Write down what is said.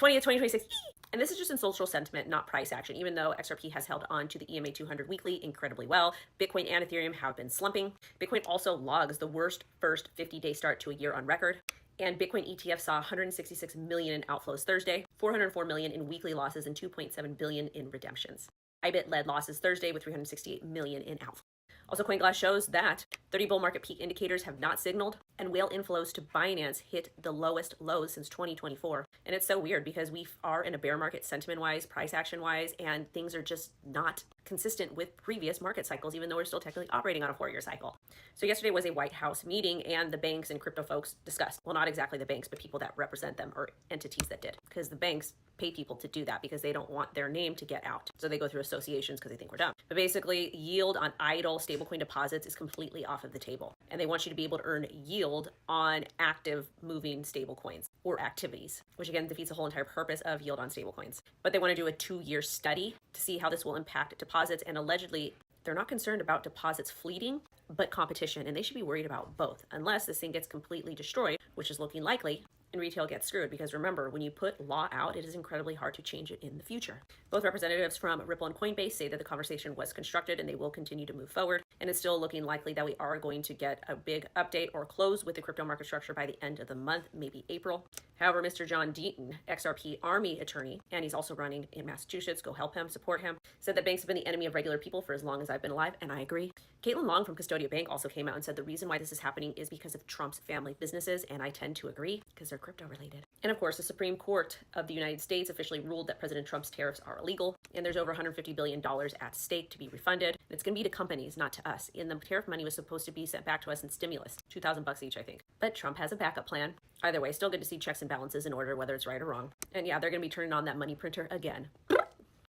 20th, 2026. And this is just in social sentiment, not price action, even though XRP has held on to the EMA 200 weekly incredibly well. Bitcoin and Ethereum have been slumping. Bitcoin also logs the worst first 50-day start to a year on record. And Bitcoin ETF saw 166 million in outflows Thursday, 404 million in weekly losses, and 2.7 billion in redemptions. IBIT led losses Thursday with 368 million in outflows. Also, CoinGlass shows that 30 bull market peak indicators have not signaled, and whale inflows to Binance hit the lowest lows since 2024. And it's so weird because we are in a bear market sentiment-wise, price action-wise, and things are just not consistent with previous market cycles, even though we're still technically operating on a 4-year cycle. So yesterday was a White House meeting, and the banks and crypto folks discussed, well, not exactly the banks, but people that represent them or entities that did, because the banks pay people to do that because they don't want their name to get out. So they go through associations because they think we're dumb. But basically, yield on idle stablecoin deposits is completely off of the table. And they want you to be able to earn yield on active moving stablecoins or activities, which again defeats the whole entire purpose of yield on stablecoins. But they want to do a 2-year study to see how this will impact deposits. And allegedly, they're not concerned about deposits fleeting, but competition. And they should be worried about both, unless this thing gets completely destroyed, which is looking likely, and retail gets screwed. Because remember, when you put law out, it is incredibly hard to change it in the future. Both representatives from Ripple and Coinbase say that the conversation was constructed and they will continue to move forward. And it's still looking likely that we are going to get a big update or close with the crypto market structure by the end of the month, maybe April. However, Mr. John Deaton, XRP Army attorney, and he's also running in Massachusetts, go help him, support him, said that banks have been the enemy of regular people for as long as I've been alive, and I agree. Caitlin Long from Custodia Bank also came out and said the reason why this is happening is because of Trump's family businesses, and I tend to agree because they're crypto related. And of course, the Supreme Court of the United States officially ruled that President Trump's tariffs are illegal, and there's over $150 billion at stake to be refunded. It's going to be to companies, not to us. And the tariff money was supposed to be sent back to us in stimulus, $2,000 each, I think. But Trump has a backup plan. Either way, still good to see checks and balances in order, whether it's right or wrong. And yeah, they're going to be turning on that money printer again.